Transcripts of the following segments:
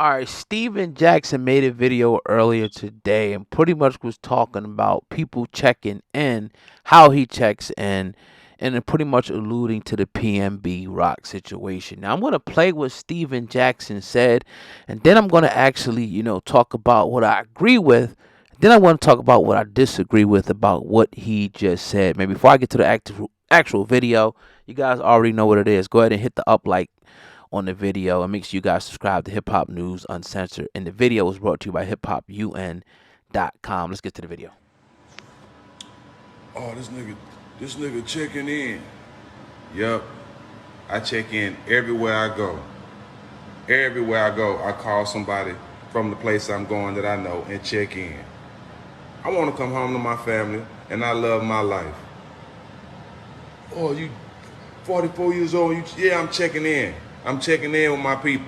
All right, Steven Jackson made a video earlier today and pretty much was talking about people checking in, how he checks in, and then pretty much alluding to the PNB Rock situation. Now, I'm going to play what Steven Jackson said, and then I'm going to actually, talk about what I agree with. Then I want to talk about what I disagree with about what he just said. Maybe before I get to the actual video, you guys already know what it is. Go ahead and hit the up like on the video and make sure you guys subscribe to Hip Hop News Uncensored. And the video was brought to you by hiphopun.com. Let's get to the video. Oh, this nigga checking in. Yup. I check in everywhere I go. Everywhere I go, I call somebody from the place I'm going that I know and check in. I want to come home to my family and I love my life. Oh, you 44 years old? Yeah, I'm checking in. I'm checking in with my people.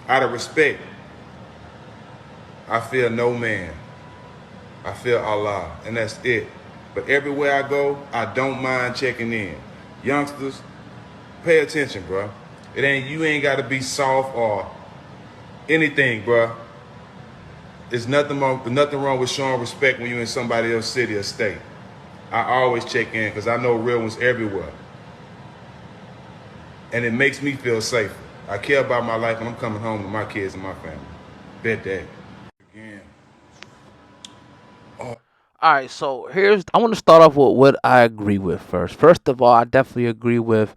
Out of respect. I fear no man. I fear Allah, and that's it. But everywhere I go, I don't mind checking in. Youngsters, pay attention, bro. You ain't got to be soft or anything, bro. There's nothing wrong with showing respect when you're in somebody else's city or state. I always check in because I know real ones everywhere. And it makes me feel safer. I care about my life and I'm coming home to my kids and my family. Bet that. Again. All right, so I want to start off with what I agree with first. First of all, I definitely agree with,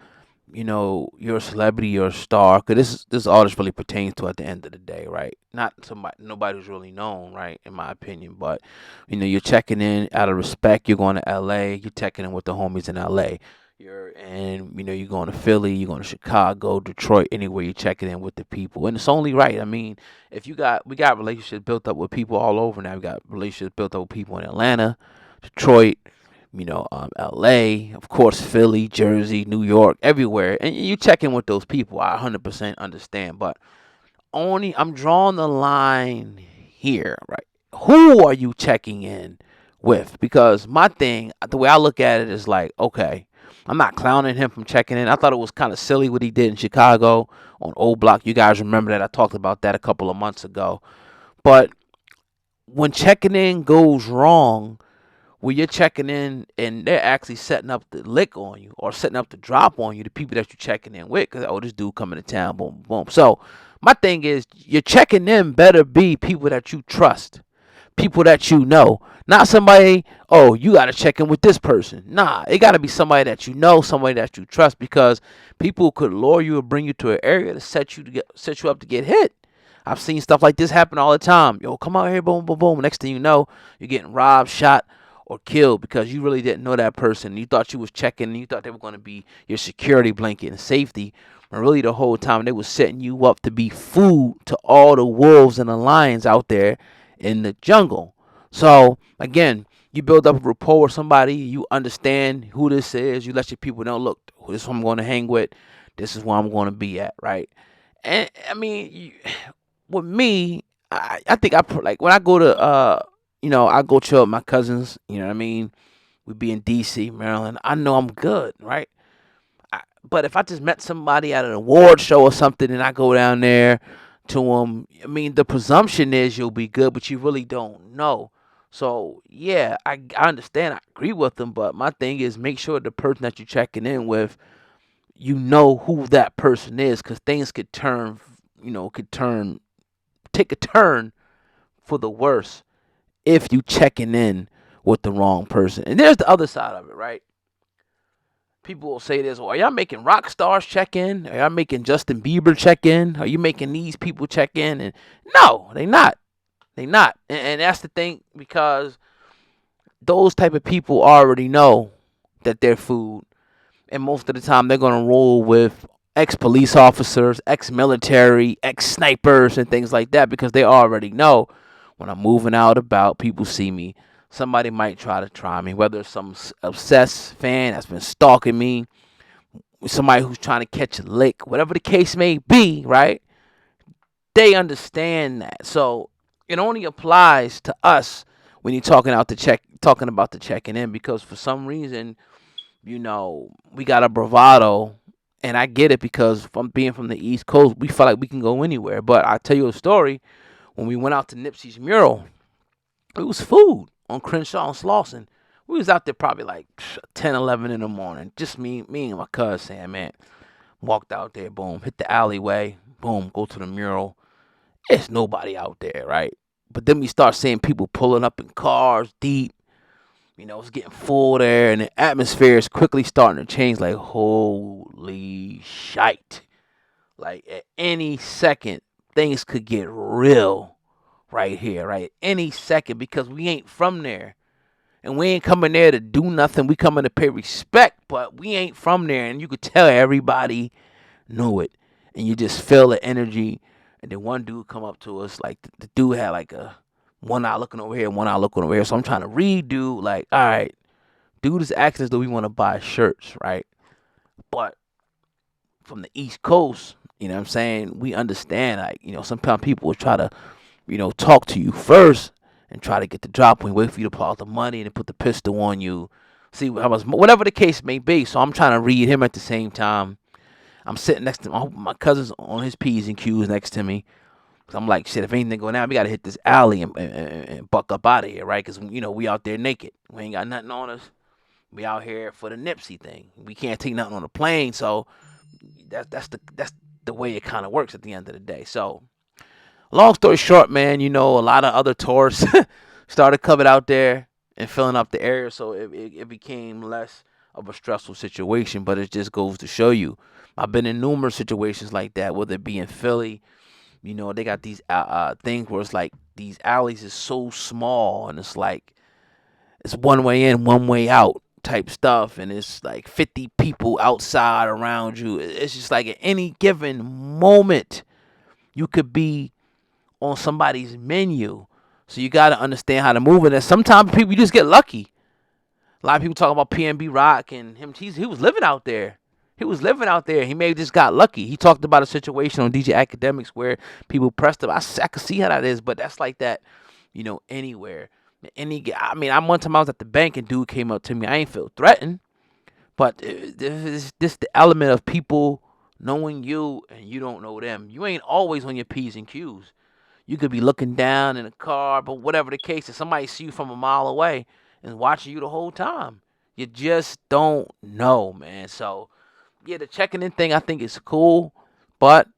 you're a celebrity, you're a star, because this all this really pertains to at the end of the day, right? Not nobody who's really known, right, in my opinion, but, you're checking in out of respect. You're going to L.A., you're checking in with the homies in L.A., you're going to Philly, you're going to Chicago, Detroit, anywhere you're checking in with the people. And it's only right. I mean, if we got relationships built up with people all over now. We got relationships built up with people in Atlanta, Detroit, LA, of course, Philly, Jersey, New York, everywhere. And you check in with those people. I 100% understand. But I'm drawing the line here, right? Who are you checking in with? Because my thing, the way I look at it is like, okay, I'm not clowning him from checking in. I thought it was kind of silly what he did in Chicago on Old Block. You guys remember that? I talked about that a couple of months ago. But when checking in goes wrong, where you're checking in and they're actually setting up the lick on you or setting up the drop on you, the people that you're checking in with, because, oh, this dude coming to town, boom, boom. So my thing is, you're checking in better be people that you trust, people that you know, not somebody, oh, you got to check in with this person. Nah, it got to be somebody that you know, somebody that you trust, because people could lure you or bring you to an area to set you up to get hit. I've seen stuff like this happen all the time. Yo, come out here, boom, boom, boom. Next thing you know, you're getting robbed, shot, or killed because you really didn't know that person. You thought you was checking and you thought they were going to be your security blanket and safety. But really the whole time they was setting you up to be food to all the wolves and the lions out there in the jungle. So again, you build up a rapport with somebody, you understand who this is, you let your people know, look, this is who I'm going to hang with, this is where I'm going to be at, right? And I mean, with me, I think like when I go to I go chill with my cousins, you know what I mean? We be in DC, Maryland. I know I'm good, right? But if I just met somebody at an award show or something and I go down there to them, I mean, the presumption is you'll be good, but you really don't know. So, yeah, I understand. I agree with them, but my thing is make sure the person that you're checking in with, you know who that person is, because things could take a turn for the worse if you checking in with the wrong person. And there's the other side of it, right? People will say this, well, are y'all making rock stars check in? Are y'all making Justin Bieber check in? Are you making these people check in? And no, they not. They not. And that's the thing, because those type of people already know that they're food. And most of the time they're going to roll with ex-police officers, ex-military, ex-snipers, and things like that, because they already know when I'm moving out about, people see me. Somebody might try me, whether it's some obsessed fan that's been stalking me, somebody who's trying to catch a lick, whatever the case may be, right? They understand that. So it only applies to us when you're talking about the checking in, because for some reason, we got a bravado And I get it because from being from the East Coast, we feel like we can go anywhere. But I tell you a story. When we went out to Nipsey's mural, it was food on Crenshaw and Slauson. We was out there probably like 10, 11 in the morning. Just me and my cousin saying, man, walked out there, boom, hit the alleyway, boom, go to the mural. There's nobody out there, right? But then we start seeing people pulling up in cars deep. It's getting full there, and the atmosphere is quickly starting to change. Like, holy shite. Like, at any second, things could get real right here, right? Any second, because we ain't from there. And we ain't coming there to do nothing. We coming to pay respect, but we ain't from there. And you could tell everybody knew it. And you just feel the energy. And then one dude come up to us, like the dude had like a one eye looking over here, one eye looking over here. So I'm trying to read dude, like, all right, dude is asking us, do we want to buy shirts, right? But from the East Coast, you know what I'm saying, we understand, like, sometimes people will try to, talk to you first and try to get the drop when you wait for you to pull out the money and then put the pistol on you. See how much, whatever the case may be. So I'm trying to read him at the same time. I'm sitting next to my cousin's on his P's and Q's next to me. So I'm like, shit, if anything go down, we got to hit this alley and buck up out of here, right? Because, we out there naked. We ain't got nothing on us. We out here for the Nipsey thing. We can't take nothing on the plane. So that's the way it kind of works at the end of the day. So long story short, man, a lot of other tourists started coming out there and filling up the area. So it became less of a stressful situation. But it just goes to show you, I've been in numerous situations like that, whether it be in Philly. They got these things where it's like these alleys is so small and it's like it's one way in, one way out type stuff, and it's like 50 people outside around you. It's just like at any given moment you could be on somebody's menu. So you got to understand how to move it. And sometimes people, you just get lucky. A lot of people talk about PNB Rock and him. He was living out there. He was living out there. He may have just got lucky. He talked about a situation on DJ Academics where people pressed him. I could see how that is, but that's like that, anywhere. I'm one time I was at the bank and dude came up to me. I ain't feel threatened, but this the element of people knowing you and you don't know them. You ain't always on your P's and Q's. You could be looking down in a car, but whatever the case, if somebody see you from a mile away and watching you the whole time, you just don't know, man. So yeah, the checking in thing I think is cool, but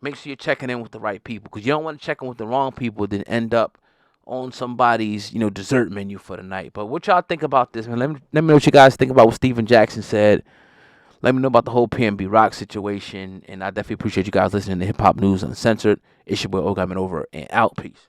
make sure you're checking in with the right people, because you don't want to check in with the wrong people then end up on somebody's dessert menu for the night. But what y'all think about this, man? Let me know what you guys think about what Steven Jackson said. Let me know about the whole PNB Rock situation, and I definitely appreciate you guys listening to Hip Hop News Uncensored. It's your boy Ogaman over and out. Peace.